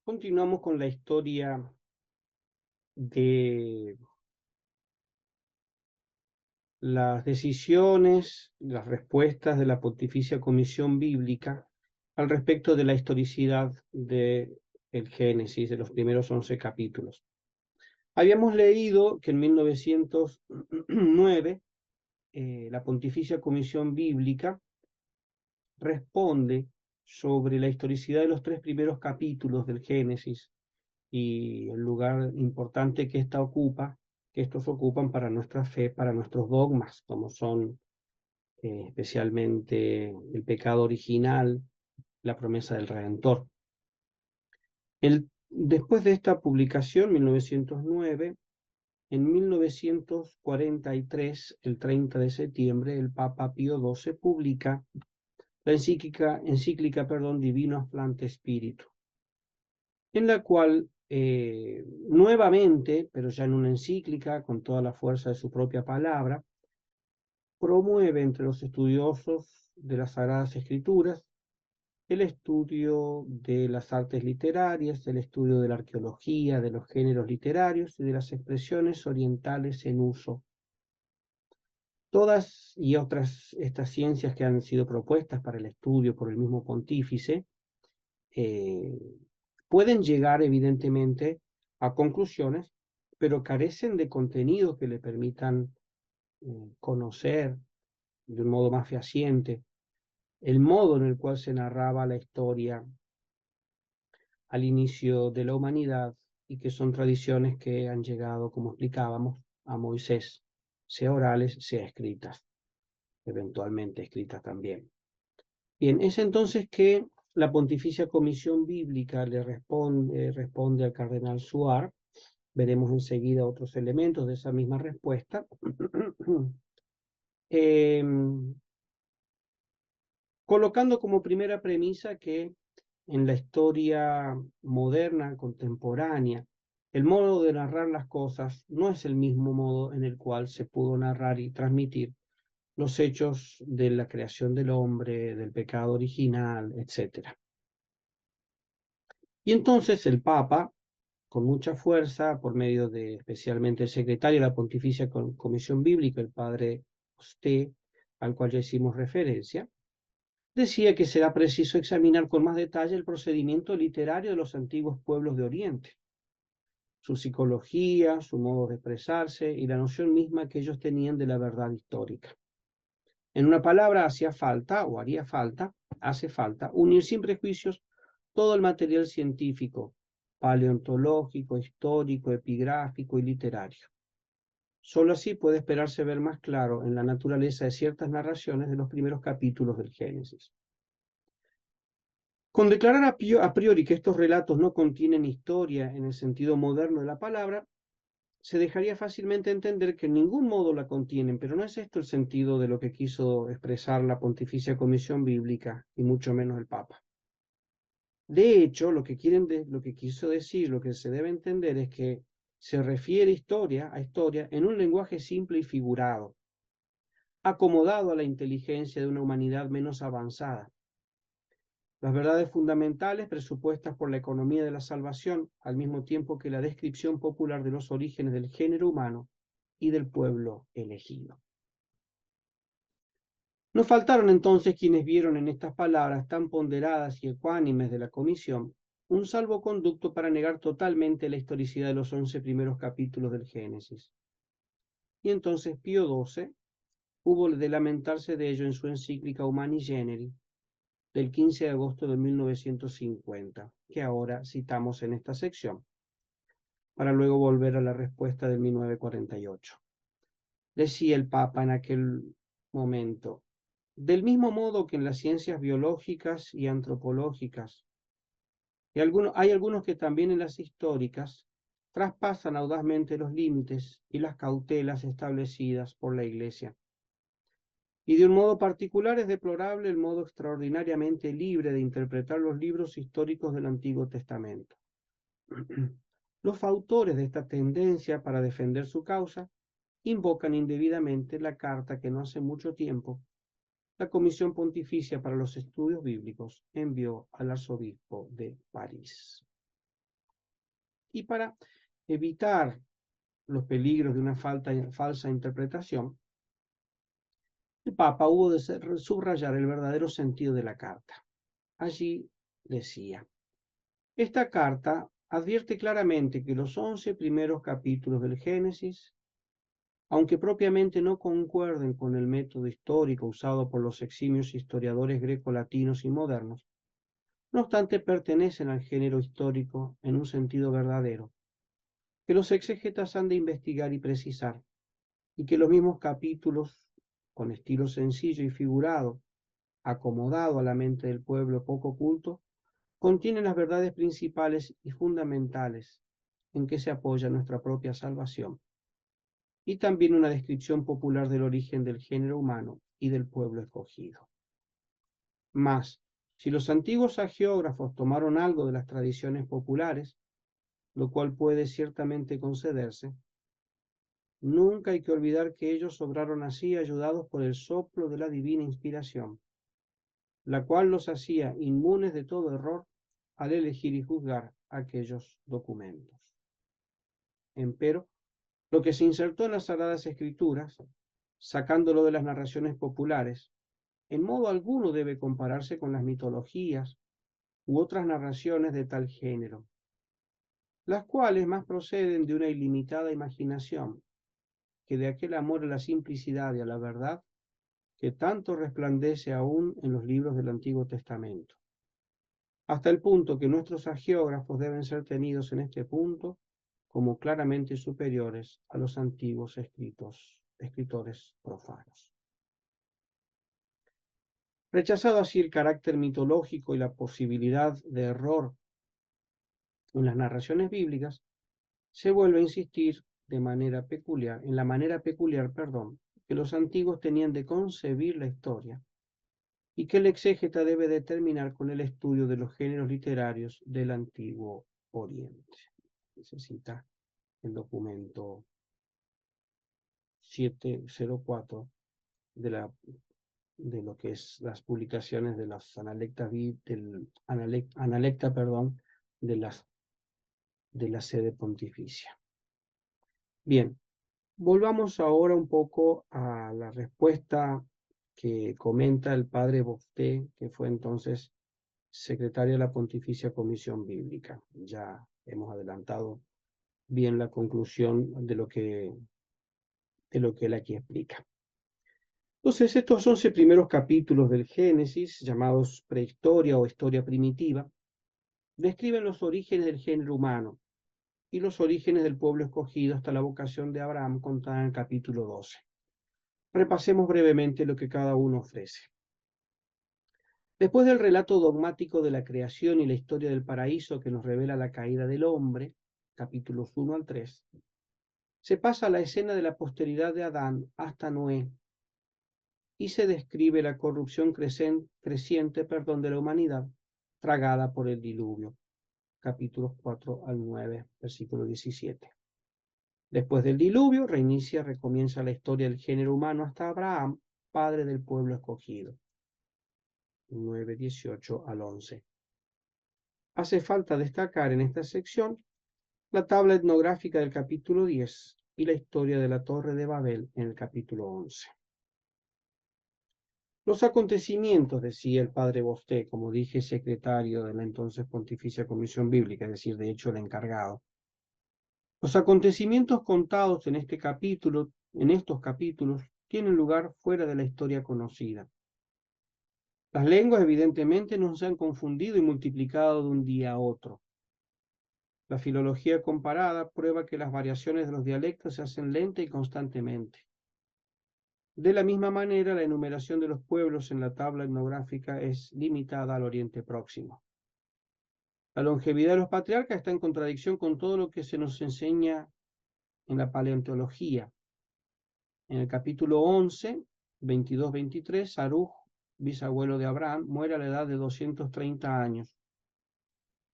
Continuamos con la historia de las decisiones, las respuestas de la Pontificia Comisión Bíblica al respecto de la historicidad del Génesis, de los primeros 11 capítulos. Habíamos leído que en 1909 la Pontificia Comisión Bíblica responde sobre la historicidad de los 3 primeros capítulos del Génesis y el lugar importante que estos ocupan para nuestra fe, para nuestros dogmas, como son especialmente el pecado original, la promesa del Redentor. Después de esta publicación, 1909, en 1943, el 30 de septiembre, el Papa Pío XII publica la encíclica Divino Afflante Spiritu, en la cual nuevamente, pero ya en una encíclica con toda la fuerza de su propia palabra, promueve entre los estudiosos de las Sagradas Escrituras el estudio de las artes literarias, el estudio de la arqueología, de los géneros literarios y de las expresiones orientales en uso. Todas y otras estas ciencias que han sido propuestas para el estudio por el mismo pontífice pueden llegar evidentemente a conclusiones, pero carecen de contenidos que le permitan conocer de un modo más fehaciente el modo en el cual se narraba la historia al inicio de la humanidad y que son tradiciones que han llegado, como explicábamos, a Moisés, sea orales, sea escritas, eventualmente escritas también. Bien, es entonces que la Pontificia Comisión Bíblica le responde al cardenal Suar. Veremos enseguida otros elementos de esa misma respuesta. Colocando como primera premisa que en la historia moderna, contemporánea, el modo de narrar las cosas no es el mismo modo en el cual se pudo narrar y transmitir los hechos de la creación del hombre, del pecado original, etc. Y entonces el Papa, con mucha fuerza, por medio de especialmente el secretario de la Pontificia Comisión Bíblica, el padre Osté, al cual ya hicimos referencia, decía que será preciso examinar con más detalle el procedimiento literario de los antiguos pueblos de Oriente, su psicología, su modo de expresarse y la noción misma que ellos tenían de la verdad histórica. En una palabra, hace falta unir sin prejuicios todo el material científico, paleontológico, histórico, epigráfico y literario. Solo así puede esperarse ver más claro en la naturaleza de ciertas narraciones de los primeros capítulos del Génesis. Con declarar a priori que estos relatos no contienen historia en el sentido moderno de la palabra, se dejaría fácilmente entender que en ningún modo la contienen, pero no es esto el sentido de lo que quiso expresar la Pontificia Comisión Bíblica, y mucho menos el Papa. De hecho, lo que quiso decir, lo que se debe entender es que se refiere a historia en un lenguaje simple y figurado, acomodado a la inteligencia de una humanidad menos avanzada. Las verdades fundamentales presupuestas por la economía de la salvación, al mismo tiempo que la descripción popular de los orígenes del género humano y del pueblo elegido. No faltaron entonces quienes vieron en estas palabras tan ponderadas y ecuánimes de la comisión un salvoconducto para negar totalmente la historicidad de los 11 primeros capítulos del Génesis. Y entonces Pío XII hubo de lamentarse de ello en su encíclica Humani Generi, del 15 de agosto de 1950, que ahora citamos en esta sección, para luego volver a la respuesta de 1948. Decía el Papa en aquel momento: del mismo modo que en las ciencias biológicas y antropológicas, hay algunos que también en las históricas traspasan audazmente los límites y las cautelas establecidas por la Iglesia. Y de un modo particular es deplorable el modo extraordinariamente libre de interpretar los libros históricos del Antiguo Testamento. Los autores de esta tendencia para defender su causa invocan indebidamente la carta que no hace mucho tiempo la Comisión Pontificia para los Estudios Bíblicos envió al arzobispo de París. Y para evitar los peligros de una falsa interpretación, el Papa hubo de subrayar el verdadero sentido de la carta. Allí decía: esta carta advierte claramente que los 11 primeros capítulos del Génesis, aunque propiamente no concuerden con el método histórico usado por los eximios historiadores grecolatinos y modernos, no obstante pertenecen al género histórico en un sentido verdadero, que los exégetas han de investigar y precisar, y que los mismos capítulos, con estilo sencillo y figurado, acomodado a la mente del pueblo poco culto, contienen las verdades principales y fundamentales en que se apoya nuestra propia salvación, y también una descripción popular del origen del género humano y del pueblo escogido. Mas, si los antiguos hagiógrafos tomaron algo de las tradiciones populares, lo cual puede ciertamente concederse, nunca hay que olvidar que ellos obraron así ayudados por el soplo de la divina inspiración, la cual los hacía inmunes de todo error al elegir y juzgar aquellos documentos. Empero, lo que se insertó en las Sagradas Escrituras, sacándolo de las narraciones populares, en modo alguno debe compararse con las mitologías u otras narraciones de tal género, las cuales más proceden de una ilimitada imaginación que de aquel amor a la simplicidad y a la verdad que tanto resplandece aún en los libros del Antiguo Testamento, hasta el punto que nuestros hagiógrafos deben ser tenidos en este punto como claramente superiores a los antiguos escritores profanos. Rechazado así el carácter mitológico y la posibilidad de error en las narraciones bíblicas, se vuelve a insistir en la manera peculiar, que los antiguos tenían de concebir la historia y que el exégeta debe determinar con el estudio de los géneros literarios del Antiguo Oriente. Se cita el documento 704 de lo que es las publicaciones de las analecta de la sede pontificia. Bien, volvamos ahora un poco a la respuesta que comenta el padre Bofté, que fue entonces secretario de la Pontificia Comisión Bíblica. Ya hemos adelantado bien la conclusión de lo que él aquí explica. Entonces, estos 11 primeros capítulos del Génesis, llamados prehistoria o historia primitiva, describen los orígenes del género humano y los orígenes del pueblo escogido hasta la vocación de Abraham contada en el capítulo 12. Repasemos brevemente lo que cada uno ofrece. Después del relato dogmático de la creación y la historia del paraíso que nos revela la caída del hombre, capítulos 1 al 3, se pasa a la escena de la posteridad de Adán hasta Noé y se describe la corrupción creciente de la humanidad tragada por el diluvio, capítulos 4 al 9, versículo 17. Después del diluvio, recomienza la historia del género humano hasta Abraham, padre del pueblo escogido, 9, 18 al 11. Hace falta destacar en esta sección la tabla etnográfica del capítulo 10 y la historia de la Torre de Babel en el capítulo 11. Los acontecimientos, decía el padre Bofté, como dije, secretario de la entonces Pontificia Comisión Bíblica, es decir, de hecho el encargado. Los acontecimientos contados en estos capítulos, tienen lugar fuera de la historia conocida. Las lenguas evidentemente no se han confundido y multiplicado de un día a otro. La filología comparada prueba que las variaciones de los dialectos se hacen lenta y constantemente. De la misma manera, la enumeración de los pueblos en la tabla etnográfica es limitada al Oriente Próximo. La longevidad de los patriarcas está en contradicción con todo lo que se nos enseña en la paleontología. En el capítulo 11, 22-23, Saruj, bisabuelo de Abraham, muere a la edad de 230 años,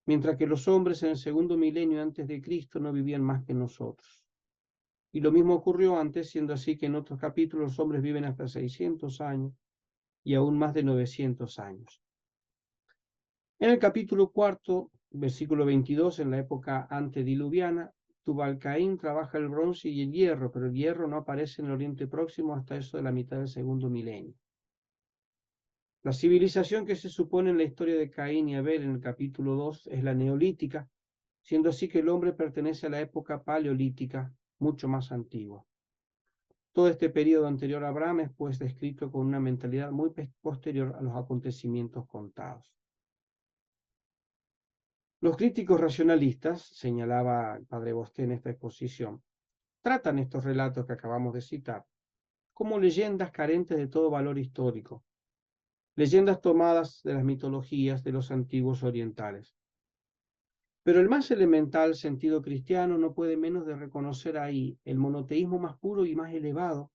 mientras que los hombres en el segundo milenio antes de Cristo no vivían más que nosotros. Y lo mismo ocurrió antes, siendo así que en otros capítulos los hombres viven hasta 600 años y aún más de 900 años. En el capítulo 4, Versículo 22, en la época antediluviana, Tubal-Caín trabaja el bronce y el hierro, pero el hierro no aparece en el Oriente Próximo hasta eso de la mitad del segundo milenio. La civilización que se supone en la historia de Caín y Abel en el capítulo 2 es la neolítica, siendo así que el hombre pertenece a la época paleolítica, mucho más antigua. Todo este periodo anterior a Abraham es pues descrito con una mentalidad muy posterior a los acontecimientos contados. Los críticos racionalistas, señalaba el padre Bosqué en esta exposición, tratan estos relatos que acabamos de citar como leyendas carentes de todo valor histórico, leyendas tomadas de las mitologías de los antiguos orientales. Pero el más elemental sentido cristiano no puede menos de reconocer ahí el monoteísmo más puro y más elevado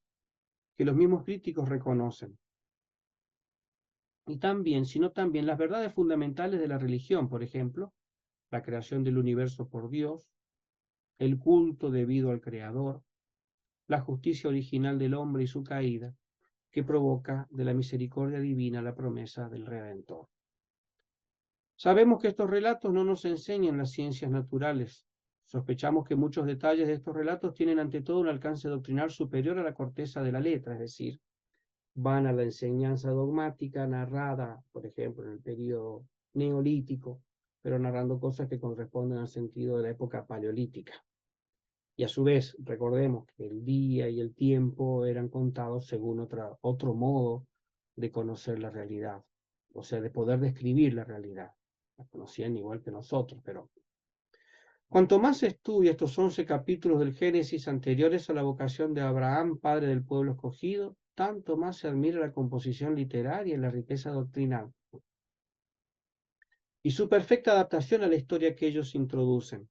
que los mismos críticos reconocen. Y también, sino también las verdades fundamentales de la religión, por ejemplo, la creación del universo por Dios, el culto debido al Creador, la justicia original del hombre y su caída, que provoca de la misericordia divina la promesa del Redentor. Sabemos que estos relatos no nos enseñan las ciencias naturales. Sospechamos que muchos detalles de estos relatos tienen ante todo un alcance doctrinal superior a la corteza de la letra, es decir, van a la enseñanza dogmática narrada, por ejemplo, en el periodo neolítico, pero narrando cosas que corresponden al sentido de la época paleolítica. Y a su vez, recordemos que el día y el tiempo eran contados según otro modo de conocer la realidad, o sea, de poder describir la realidad. La conocían igual que nosotros, pero cuanto más se estudia estos 11 capítulos del Génesis anteriores a la vocación de Abraham, padre del pueblo escogido, tanto más se admira la composición literaria y la riqueza doctrinal, y su perfecta adaptación a la historia que ellos introducen.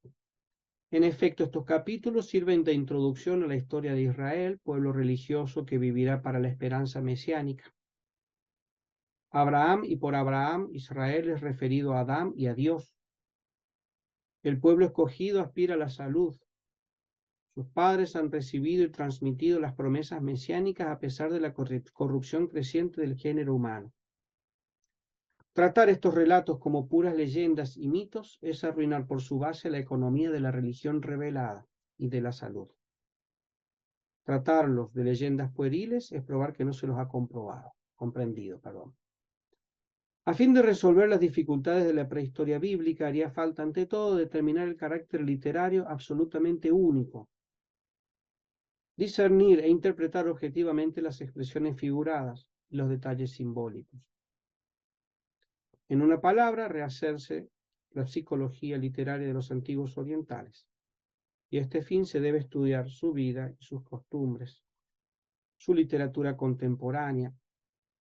En efecto, estos capítulos sirven de introducción a la historia de Israel, pueblo religioso que vivirá para la esperanza mesiánica. Abraham, y por Abraham, Israel es referido a Adán y a Dios. El pueblo escogido aspira a la salud. Sus padres han recibido y transmitido las promesas mesiánicas a pesar de la corrupción creciente del género humano. Tratar estos relatos como puras leyendas y mitos es arruinar por su base la economía de la religión revelada y de la salud. Tratarlos de leyendas pueriles es probar que no se los ha comprendido. A fin de resolver las dificultades de la prehistoria bíblica, haría falta ante todo determinar el carácter literario absolutamente único, discernir e interpretar objetivamente las expresiones figuradas y los detalles simbólicos. En una palabra, rehacerse la psicología literaria de los antiguos orientales. Y a este fin se debe estudiar su vida y sus costumbres, su literatura contemporánea,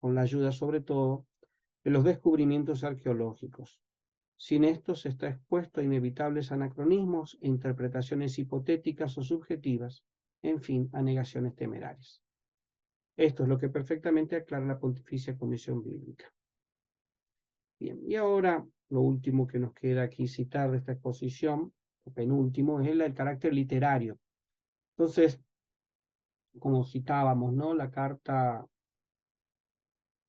con la ayuda sobre todo de los descubrimientos arqueológicos. Sin estos se está expuesto a inevitables anacronismos e interpretaciones hipotéticas o subjetivas, en fin, a negaciones temerarias. Esto es lo que perfectamente aclara la Pontificia Comisión Bíblica. Bien, y ahora lo último que nos queda aquí citar de esta exposición, o penúltimo, es el carácter literario. Entonces, como citábamos, ¿no? La carta,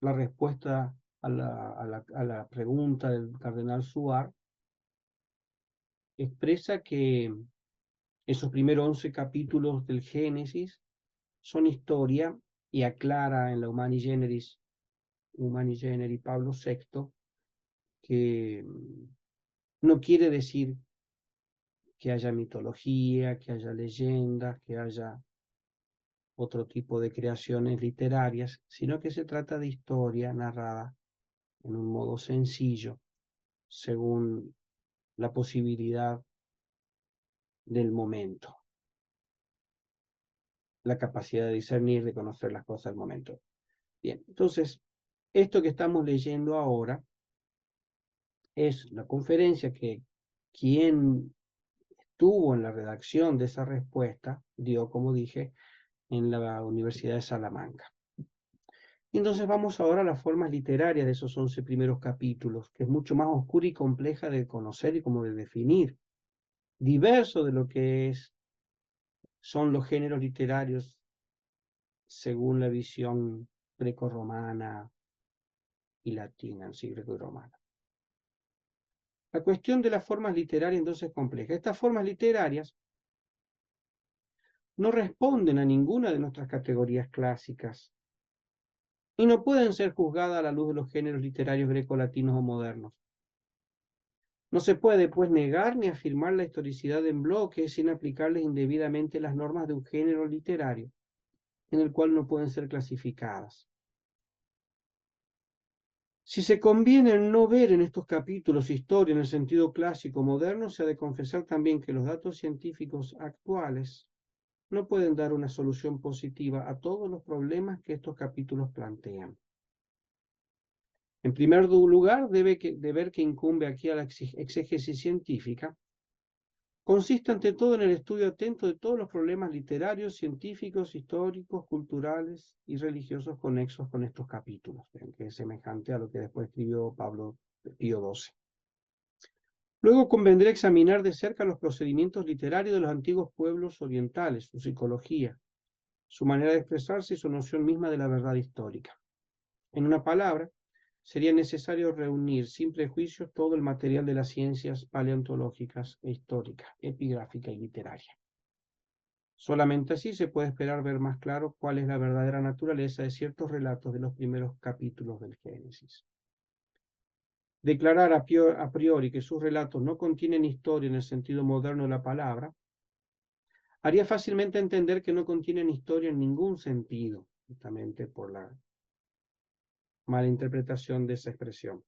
la respuesta a la pregunta del cardenal Suar, expresa que esos primeros 11 capítulos del Génesis son historia y aclara en la Humani Generis Pablo VI que no quiere decir que haya mitología, que haya leyendas, que haya otro tipo de creaciones literarias, sino que se trata de historia narrada en un modo sencillo, según la posibilidad del momento, la capacidad de discernir, de conocer las cosas del momento. Bien, entonces, esto que estamos leyendo ahora es la conferencia que quien estuvo en la redacción de esa respuesta dio, como dije, en la Universidad de Salamanca. Y entonces vamos ahora a las formas literarias de esos 11 primeros capítulos, que es mucho más oscura y compleja de conocer y como de definir, diverso de lo que son los géneros literarios según la visión grecorromana y latina, sí, greco-romana. La cuestión de las formas literarias entonces es compleja. Estas formas literarias no responden a ninguna de nuestras categorías clásicas y no pueden ser juzgadas a la luz de los géneros literarios grecolatinos o modernos. No se puede, pues, negar ni afirmar la historicidad en bloque sin aplicarles indebidamente las normas de un género literario, en el cual no pueden ser clasificadas. Si se conviene no ver en estos capítulos historia en el sentido clásico moderno, se ha de confesar también que los datos científicos actuales no pueden dar una solución positiva a todos los problemas que estos capítulos plantean. En primer lugar, deber que incumbe aquí a la exégesis científica consiste ante todo en el estudio atento de todos los problemas literarios, científicos, históricos, culturales y religiosos conexos con estos capítulos, que es semejante a lo que después escribió Pablo Pío XII. Luego convendrá examinar de cerca los procedimientos literarios de los antiguos pueblos orientales, su psicología, su manera de expresarse y su noción misma de la verdad histórica. En una palabra, sería necesario reunir sin prejuicios todo el material de las ciencias paleontológicas e históricas, epigráfica y literaria. Solamente así se puede esperar ver más claro cuál es la verdadera naturaleza de ciertos relatos de los primeros capítulos del Génesis. Declarar a priori que sus relatos no contienen historia en el sentido moderno de la palabra, haría fácilmente entender que no contienen historia en ningún sentido, justamente por la mala interpretación de esa expresión.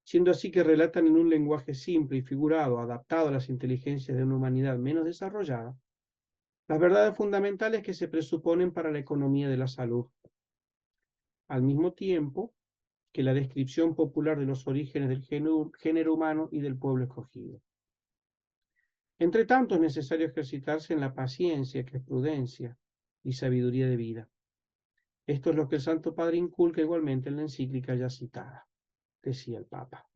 Siendo así que relatan en un lenguaje simple y figurado, adaptado a las inteligencias de una humanidad menos desarrollada, las verdades fundamentales que se presuponen para la economía de la salud, al mismo tiempo que la descripción popular de los orígenes del género humano y del pueblo escogido. Entre tanto, es necesario ejercitarse en la paciencia, que es prudencia y sabiduría de vida. Esto es lo que el Santo Padre inculca igualmente en la encíclica ya citada, decía el Papa.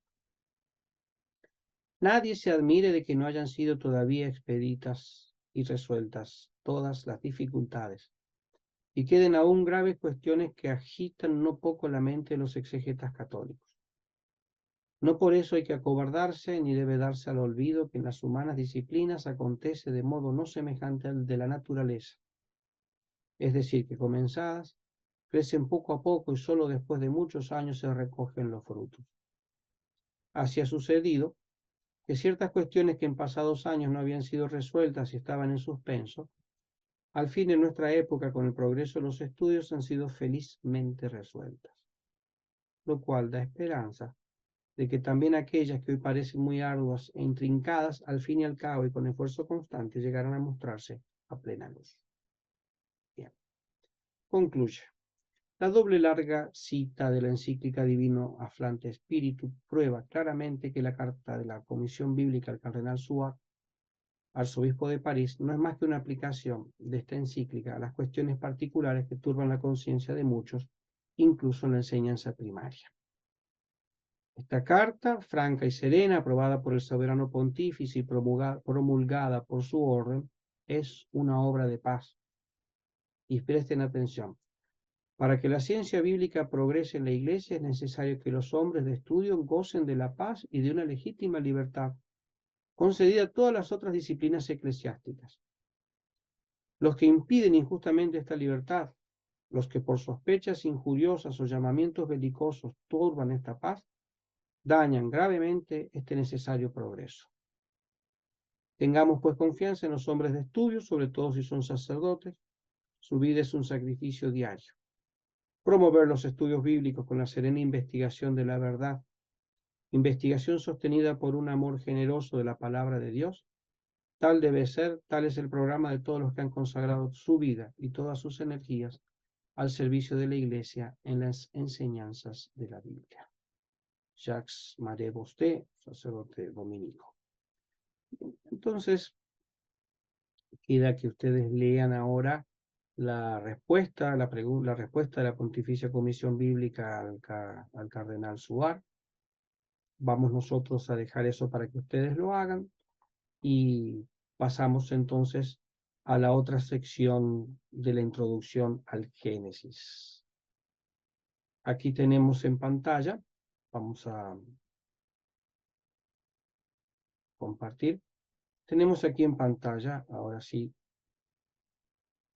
Nadie se admire de que no hayan sido todavía expeditas y resueltas todas las dificultades, y queden aún graves cuestiones que agitan no poco la mente de los exegetas católicos. No por eso hay que acobardarse ni debe darse al olvido que en las humanas disciplinas acontece de modo no semejante al de la naturaleza. Es decir, que comenzadas, crecen poco a poco y solo después de muchos años se recogen los frutos. Así ha sucedido que ciertas cuestiones que en pasados años no habían sido resueltas y estaban en suspenso, al fin en nuestra época con el progreso de los estudios han sido felizmente resueltas, lo cual da esperanza de que también aquellas que hoy parecen muy arduas e intrincadas, al fin y al cabo y con esfuerzo constante, llegarán a mostrarse a plena luz. Bien. Concluye. La doble larga cita de la encíclica Divino Afflante Spiritu prueba claramente que la carta de la Comisión Bíblica al cardenal Suárez, arzobispo de París, no es más que una aplicación de esta encíclica a las cuestiones particulares que turban la conciencia de muchos, incluso en la enseñanza primaria. Esta carta, franca y serena, aprobada por el soberano pontífice y promulgada por su orden, es una obra de paz. Y presten atención. Para que la ciencia bíblica progrese en la Iglesia es necesario que los hombres de estudio gocen de la paz y de una legítima libertad, concedida a todas las otras disciplinas eclesiásticas. Los que impiden injustamente esta libertad, los que por sospechas injuriosas o llamamientos belicosos turban esta paz, dañan gravemente este necesario progreso. Tengamos pues confianza en los hombres de estudio, sobre todo si son sacerdotes. Su vida es un sacrificio diario. Promover los estudios bíblicos con la serena investigación de la verdad, investigación sostenida por un amor generoso de la palabra de Dios, tal debe ser, tal es el programa de todos los que han consagrado su vida y todas sus energías al servicio de la Iglesia en las enseñanzas de la Biblia. Jacques Maré Bosté, sacerdote dominico. Entonces, queda que ustedes lean ahora la respuesta, la respuesta de la Pontificia Comisión Bíblica al cardenal Suárez. Vamos nosotros a dejar eso para que ustedes lo hagan y pasamos entonces a la otra sección de la introducción al Génesis. Aquí tenemos en pantalla, vamos a compartir. Tenemos aquí en pantalla, ahora sí,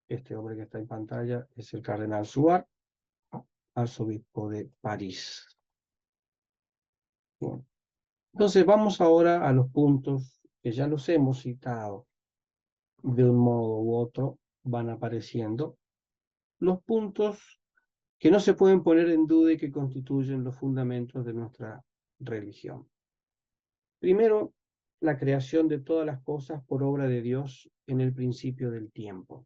este hombre que está en pantalla es el cardenal Suar, arzobispo de París. Bien. Entonces vamos ahora a los puntos que ya los hemos citado de un modo u otro, van apareciendo los puntos que no se pueden poner en duda y que constituyen los fundamentos de nuestra religión. Primero, la creación de todas las cosas por obra de Dios en el principio del tiempo.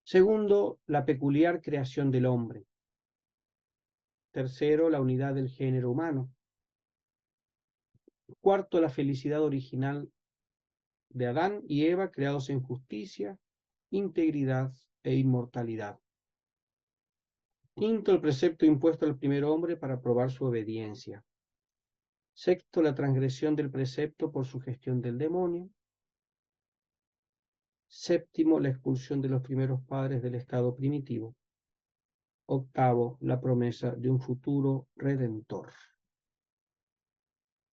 Segundo, la peculiar creación del hombre. Tercero, la unidad del género humano. Cuarto, la felicidad original de Adán y Eva, creados en justicia, integridad e inmortalidad. Quinto, el precepto impuesto al primer hombre para probar su obediencia. Sexto, la transgresión del precepto por sugestión del demonio. Séptimo, la expulsión de los primeros padres del estado primitivo. Octavo, la promesa de un futuro redentor.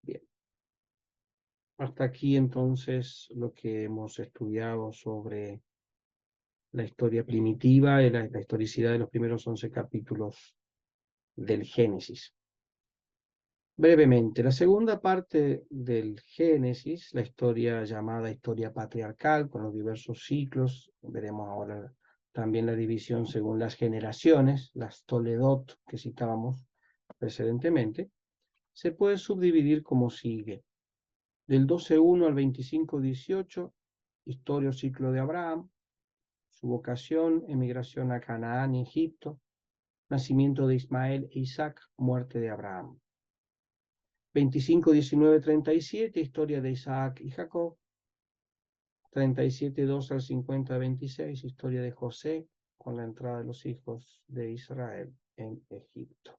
Bien. Hasta aquí entonces lo que hemos estudiado sobre la historia primitiva y la historicidad de los primeros 11 capítulos del Génesis. Brevemente, la segunda parte del Génesis, la historia llamada historia patriarcal, con los diversos ciclos, veremos ahora también la división según las generaciones, las Toledot que citábamos precedentemente, se puede subdividir como sigue. Del 12:1 al 25:18, historia o ciclo de Abraham, su vocación, emigración a Canaán y Egipto, nacimiento de Ismael e Isaac, muerte de Abraham. 25:19-37, historia de Isaac y Jacob. 37:2 al 50:26, historia de José, con la entrada de los hijos de Israel en Egipto.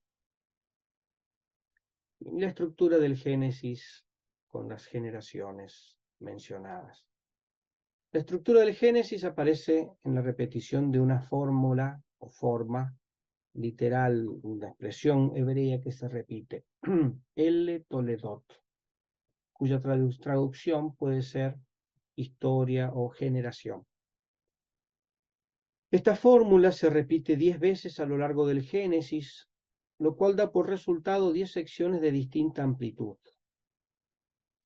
Y la estructura del Génesis con las generaciones mencionadas. La estructura del Génesis aparece en la repetición de una fórmula o forma literal, una expresión hebrea que se repite, El Toledot, cuya traducción puede ser historia o generación. Esta fórmula se repite 10 veces a lo largo del Génesis, lo cual da por resultado 10 secciones de distinta amplitud.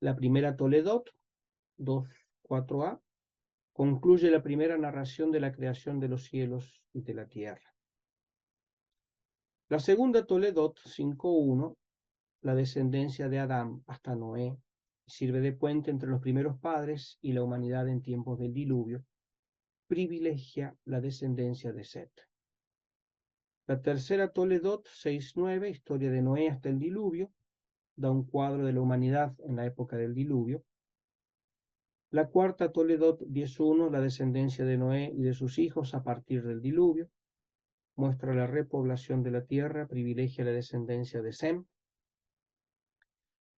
La primera Toledot, 2:4a, concluye la primera narración de la creación de los cielos y de la tierra. La segunda Toledot, 5:1, la descendencia de Adán hasta Noé, sirve de puente entre los primeros padres y la humanidad en tiempos del diluvio, privilegia la descendencia de Set. La tercera Toledot, 6:9, historia de Noé hasta el diluvio, da un cuadro de la humanidad en la época del diluvio. La cuarta Toledot, 10:1, la descendencia de Noé y de sus hijos a partir del diluvio, muestra la repoblación de la tierra, privilegia la descendencia de Sem.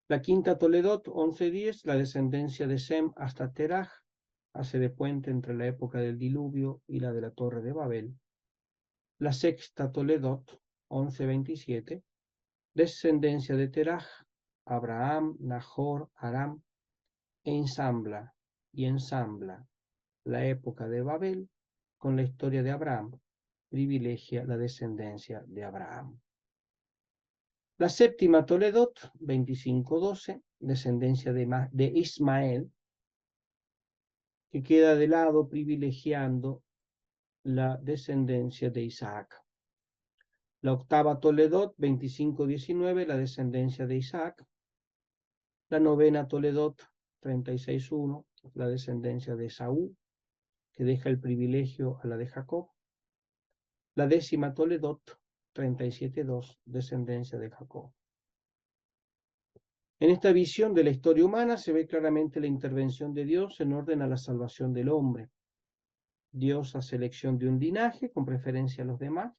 La quinta Toledot, 11:10, la descendencia de Sem hasta Teraj, hace de puente entre la época del diluvio y la de la Torre de Babel. La sexta Toledot, 11:27, descendencia de Teraj, Abraham, Nahor, Aram, e ensambla la época de Babel con la historia de Abraham, privilegia la descendencia de Abraham. La séptima Toledot, 25:12, descendencia de Ismael, que queda de lado privilegiando la descendencia de Isaac. La octava Toledot, 25:19, la descendencia de Isaac. La novena Toledot, 36:1, la descendencia de Esaú, que deja el privilegio a la de Jacob. La décima Toledot, 37:2, descendencia de Jacob. En esta visión de la historia humana se ve claramente la intervención de Dios en orden a la salvación del hombre. Dios hace elección de un linaje con preferencia a los demás.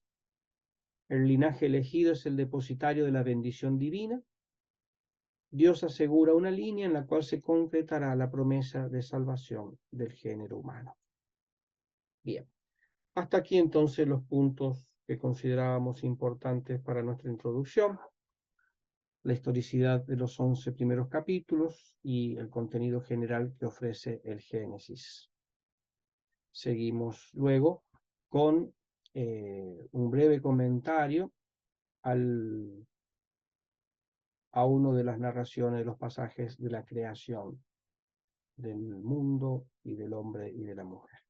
El linaje elegido es el depositario de la bendición divina. Dios asegura una línea en la cual se concretará la promesa de salvación del género humano. Bien, hasta aquí entonces los puntos que considerábamos importantes para nuestra introducción. la historicidad de los 11 primeros capítulos y el contenido general que ofrece el Génesis. Seguimos luego con un breve comentario a uno de las narraciones de los pasajes de la creación del mundo y del hombre y de la mujer.